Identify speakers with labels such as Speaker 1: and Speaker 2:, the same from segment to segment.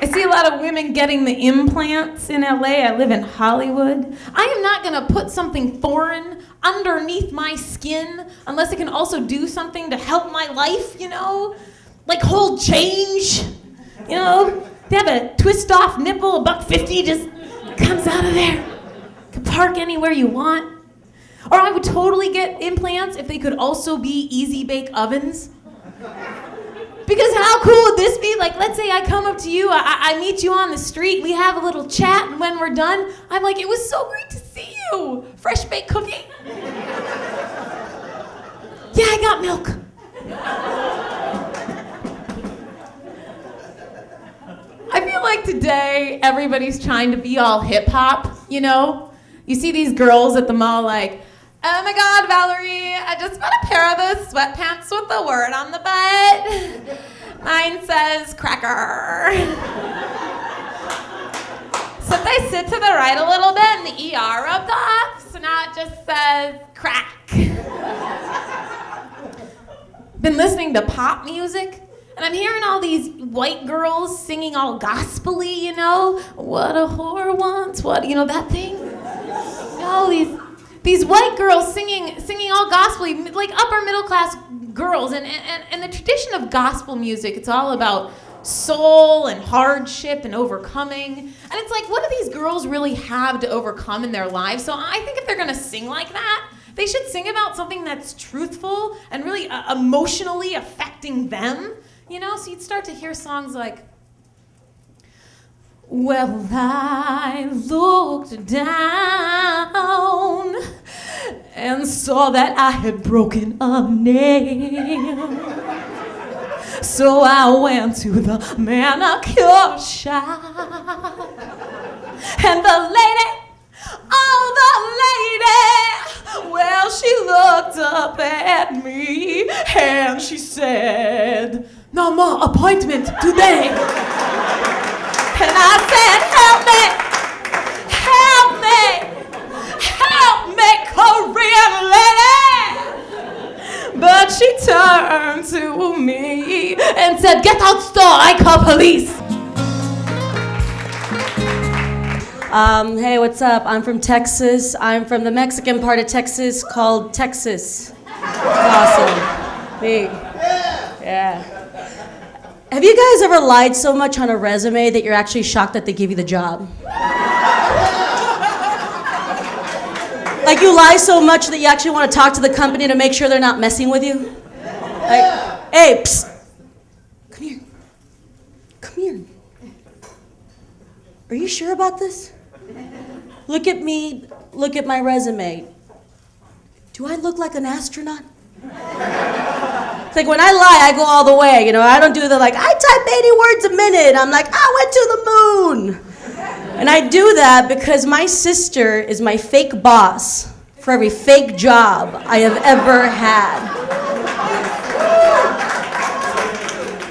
Speaker 1: I see a lot of women getting the implants in LA. I live in Hollywood. I am not gonna put something foreign underneath my skin unless it can also do something to help my life, you know? Like hold change, you know? They have a twist off nipple, $1.50 just comes out of there. You can park anywhere you want. Or I would totally get implants if they could also be easy bake ovens. Because how cool would this be? Like, let's say I come up to you, I meet you on the street, we have a little chat, and when we're done, I'm like, it was so great to see you. Fresh baked cookie. Yeah, I got milk. I feel like today, everybody's trying to be all hip hop, you know? You see these girls at the mall like, oh my God, Valerie, I just bought a pair of those sweatpants with the word on the butt. Mine says cracker. So if I sit to the right a little bit and the ER rubbed off, so now it just says crack. Been listening to pop music, and I'm hearing all these white girls singing all gospel-y, you know? What a whore wants, what, you know, that thing? You know, these white girls singing all gospel-y, like upper middle class girls, and the tradition of gospel music, it's all about soul and hardship and overcoming. And it's like, what do these girls really have to overcome in their lives? So I think if they're gonna sing like that, they should sing about something that's truthful and really emotionally affecting them, you know? So you'd start to hear songs like, well, I looked down and saw that I had broken a nail. So I went to the manicure shop. And the lady, well, she looked up at me and she said, no more appointment today. And I said, help me, Korean lady. But she turned to me and said, get out store, I call police.
Speaker 2: Hey, what's up? I'm from Texas. I'm from the Mexican part of Texas called Texas. Awesome. Me. Yeah. Have you guys ever lied so much on a resume that you're actually shocked that they give you the job? Like you lie so much that you actually want to talk to the company to make sure they're not messing with you? Like, hey, psst. Come here. Come here. Are you sure about this? Look at me, look at my resume. Do I look like an astronaut? It's like when I lie, I go all the way, you know, I don't do the like, I type 80 words a minute. I'm like, I went to the moon. And I do that because my sister is my fake boss for every fake job I have ever had.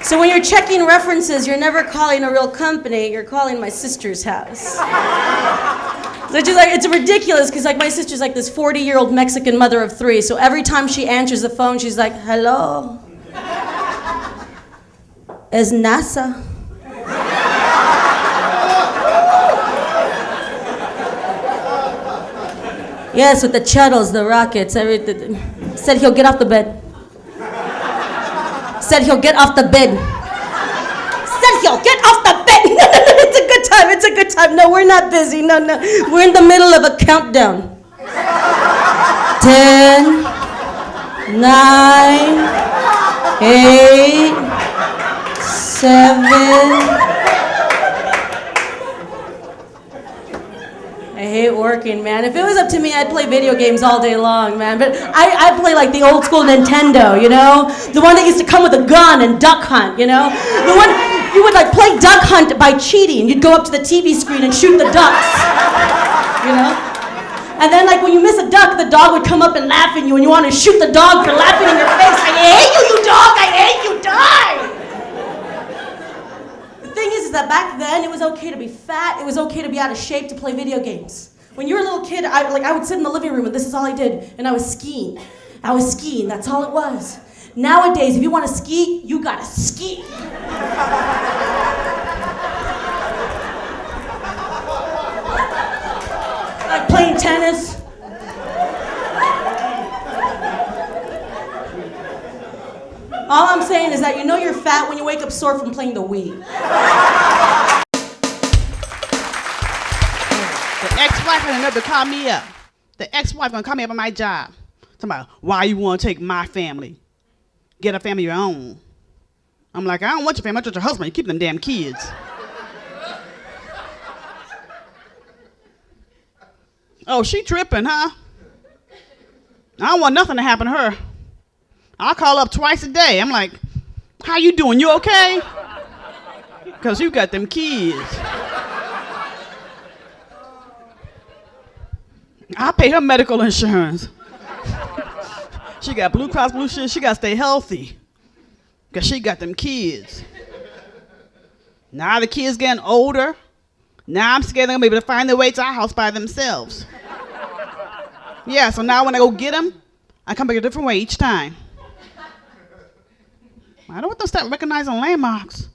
Speaker 2: So when you're checking references, you're never calling a real company, you're calling my sister's house. So it's ridiculous because like my sister's like this 40-year-old Mexican mother of 3, so every time she answers the phone, she's like, hello, es NASA. Yes, with the shuttles, the rockets, everything. Said he'll get off the bed. Said he'll get off the bed. Said he'll get off the bed. It's a good time, it's a good time. No, we're not busy, no. We're in the middle of a countdown. 10, 9, 8, 7. I hate working, man. If it was up to me, I'd play video games all day long, man. But I play like the old school Nintendo, you know? The one that used to come with a gun and Duck Hunt, you know? The one you would like play Duck Hunt by cheating. You'd go up to the TV screen and shoot the ducks, you know? And then like when you miss a duck, the dog would come up and laugh at you and you want to shoot the dog for laughing in your face. I hate you, you dog! I hate you, die! The thing is that back then, it was okay to be fat, it was okay to be out of shape to play video games. When you were a little kid, I would sit in the living room and this is all I did, and I was skiing. That's all it was. Nowadays, if you want to ski, you gotta ski. play tennis. All I'm saying is that you know you're fat when you wake up sore from playing the Wii.
Speaker 3: The ex-wife had enough to call me up. The ex-wife gonna call me up on my job. Talking about, why you wanna take my family? Get a family of your own. I'm like, I don't want your family, I want your husband. You keep them damn kids. Oh, she tripping, huh? I don't want nothing to happen to her. I call up twice a day. I'm like, how you doing? You okay? Because you got them kids. I pay her medical insurance. She got Blue Cross Blue Shield. She got to stay healthy because she got them kids. Now the kids getting older. Now I'm scared they're going to be able to find their way to our house by themselves. Yeah, so now when I go get them, I come back a different way each time. I don't want them to start recognizing landmarks.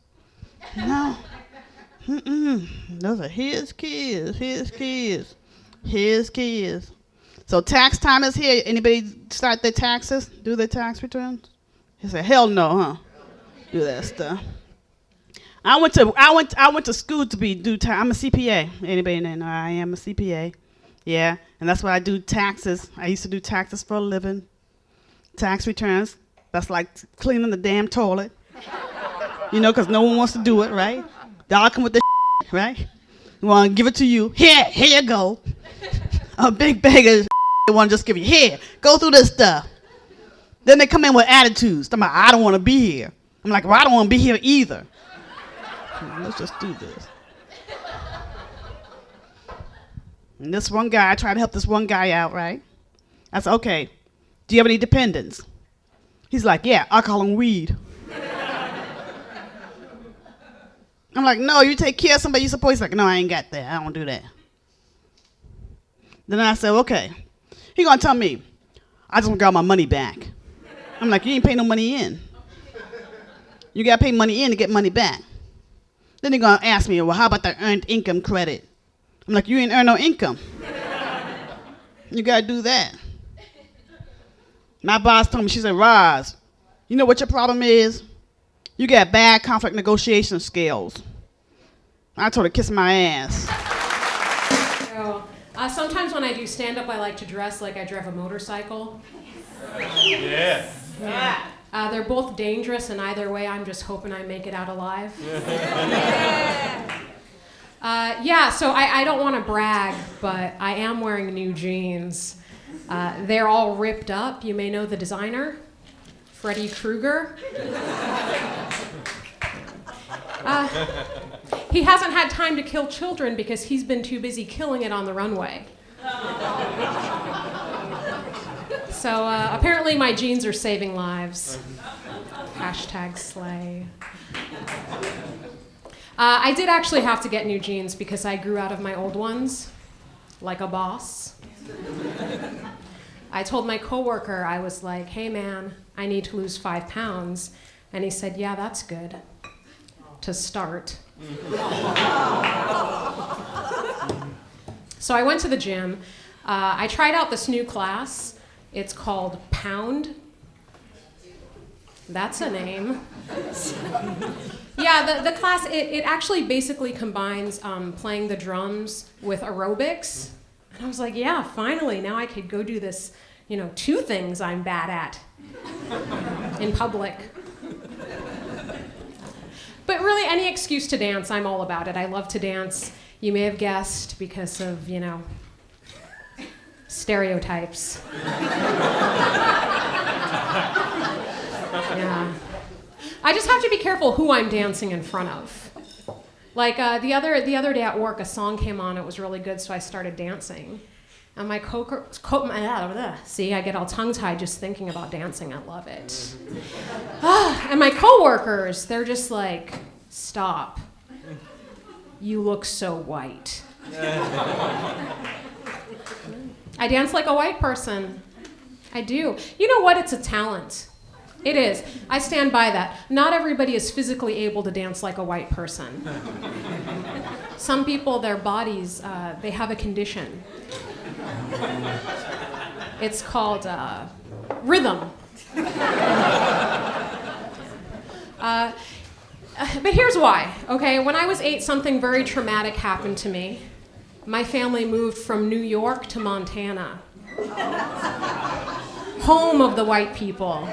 Speaker 3: No. Those are his kids, his kids, his kids. So tax time is here. Anybody start their taxes? Do their tax returns? He said, hell no, huh? Do that stuff. I went to school to do tax. I'm a CPA. Anybody know I am a CPA? Yeah, and that's why I do taxes. I used to do taxes for a living. Tax returns. That's like cleaning the damn toilet. You know, because no one wants to do it, right? They all come with the shit, right? They want to give it to you. Here you go. A big bag of they want to just give you, here, go through this stuff. Then they come in with attitudes. They're like, I don't want to be here. I'm like, well, I don't want to be here either. Let's just do this. And this one guy, I tried to help this one guy out, right? I said, okay, do you have any dependents? He's like, yeah, alcohol and weed. I'm like, no, you take care of somebody you supposed. He's like, no, I ain't got that. I don't do that. Then I said, okay. He gonna tell me, I just want to get all my money back. I'm like, you ain't pay no money in. You gotta pay money in to get money back. Then he gonna ask me, well, how about the earned income credit? I'm like, you ain't earn no income. You gotta do that. My boss told me, she said, Roz, you know what your problem is? You got bad conflict negotiation skills. I told her, kiss my ass.
Speaker 4: Sometimes when I do stand-up, I like to dress like I drive a motorcycle.
Speaker 5: Yeah.
Speaker 4: They're both dangerous, and either way, I'm just hoping I make it out alive. So I don't want to brag, but I am wearing new jeans. They're all ripped up. You may know the designer, Freddy Krueger. He hasn't had time to kill children because he's been too busy killing it on the runway. So apparently my jeans are saving lives. #slay. I did actually have to get new jeans because I grew out of my old ones, like a boss. I told my coworker, I was like, hey man, I need to lose 5 pounds. And he said, yeah, that's good to start. So I went to the gym. I tried out this new class. It's called Pound. That's a name. Yeah, the class, it actually basically combines playing the drums with aerobics. And I was like, yeah, finally, now I could go do this, 2 things I'm bad at in public. But really, any excuse to dance, I'm all about it. I love to dance. You may have guessed because of, stereotypes. Yeah. I just have to be careful who I'm dancing in front of. Like the other day at work, a song came on. It was really good, so I started dancing. And my see, I get all tongue-tied just thinking about dancing. I love it. And my coworkers, they're just like, stop. You look so white. I dance like a white person. I do. You know what? It's a talent. It is. I stand by that. Not everybody is physically able to dance like a white person. Some people, their bodies, they have a condition. It's called rhythm. But here's why, okay? When I was 8, something very traumatic happened to me. My family moved from New York to Montana. Home of the white people.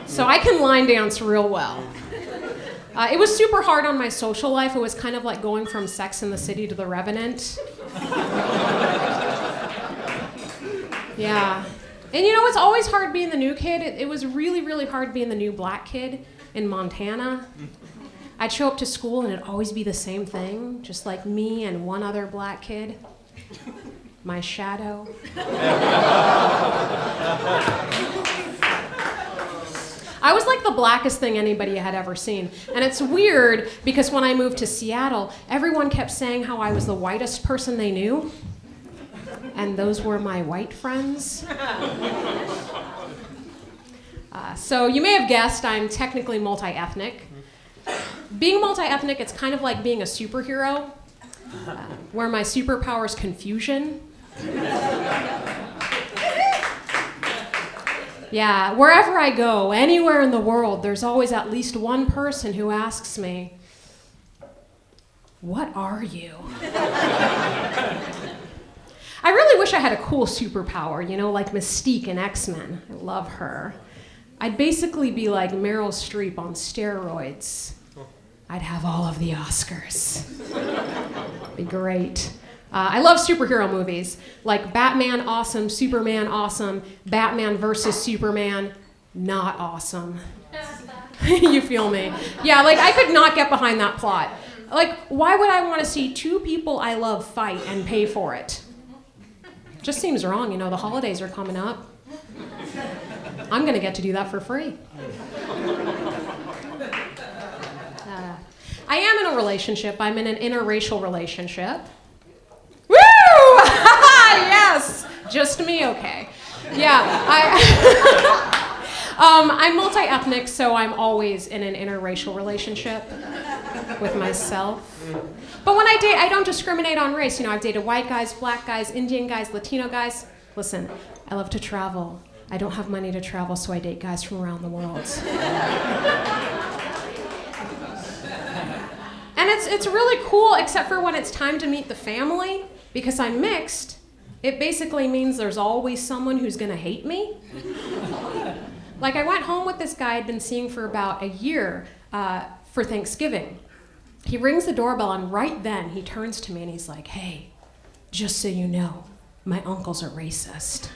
Speaker 4: So I can line dance real well. It was super hard on my social life. It was kind of like going from Sex and the City to The Revenant. Yeah. And you know, it's always hard being the new kid. It was really, really hard being the new black kid in Montana. I'd show up to school and it'd always be the same thing, just like me and one other black kid. My shadow. I was like the blackest thing anybody had ever seen. And it's weird because when I moved to Seattle, everyone kept saying how I was the whitest person they knew. And those were my white friends. So you may have guessed I'm technically multi-ethnic. Being multi-ethnic, it's kind of like being a superhero, where my superpower is confusion. Yeah, wherever I go, anywhere in the world, there's always at least one person who asks me, "What are you?" I really wish I had a cool superpower, you know, like Mystique in X-Men. I love her. I'd basically be like Meryl Streep on steroids. I'd have all of the Oscars. It'd be great. I love superhero movies, like Batman, awesome, Superman, awesome, Batman versus Superman, not awesome. You feel me? Yeah, like I could not get behind that plot. Like, why would I want to see two people I love fight and pay for it? Just seems wrong, you know, the holidays are coming up. I'm gonna get to do that for free. I am in a relationship. I'm in an interracial relationship. Woo! Yes! Just me, okay. Yeah, I'm multi-ethnic, so I'm always in an interracial relationship with myself. But when I date, I don't discriminate on race. You know, I've dated white guys, black guys, Indian guys, Latino guys. Listen, I love to travel. I don't have money to travel, so I date guys from around the world. And it's really cool, except for when it's time to meet the family, because I'm mixed. It basically means there's always someone who's gonna hate me. Like I went home with this guy I'd been seeing for about a year for Thanksgiving. He rings the doorbell and right then he turns to me and he's like, "Hey, just so you know, my uncle's a racist."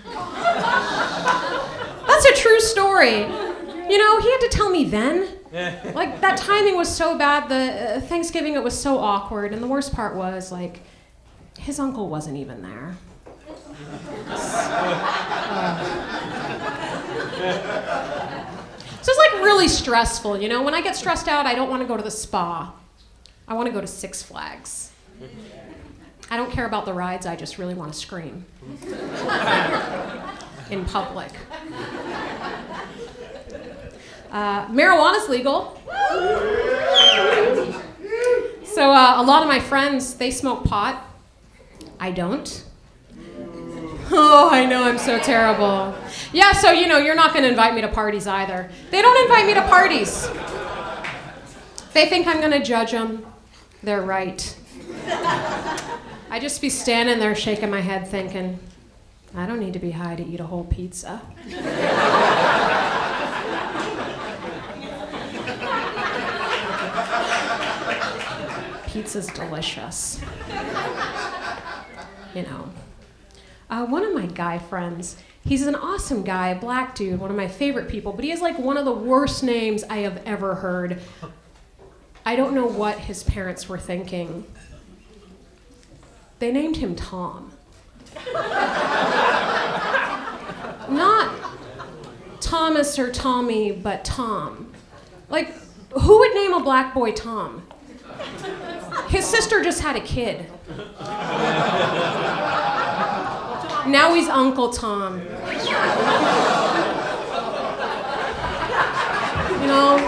Speaker 4: That's a true story. You know, he had to tell me then. Like, that timing was so bad, the Thanksgiving, it was so awkward, and the worst part was, like, his uncle wasn't even there. So it's, like, really stressful, you know? When I get stressed out, I don't want to go to the spa. I want to go to Six Flags. I don't care about the rides, I just really want to scream. In public. Marijuana's legal. So a lot of my friends, they smoke pot. I don't. Oh, I know, I'm so terrible. Yeah, so, you know, you're not going to invite me to parties either. They don't invite me to parties. They think I'm going to judge them. They're right. I just be standing there shaking my head thinking, I don't need to be high to eat a whole pizza. Pizza's delicious. You know. One of my guy friends, he's an awesome guy, a black dude, one of my favorite people, but he has like one of the worst names I have ever heard. I don't know what his parents were thinking. They named him Tom. Not Thomas or Tommy, but Tom. Like, who would name a black boy Tom? His sister just had a kid. Now he's Uncle Tom. You know,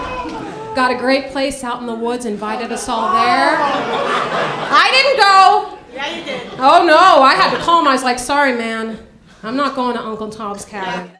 Speaker 4: got a great place out in the woods, invited us all there. I didn't go.
Speaker 2: Yeah, you did.
Speaker 4: Oh no, I had to call him. I was like, sorry, man. I'm not going to Uncle Tom's Cabin.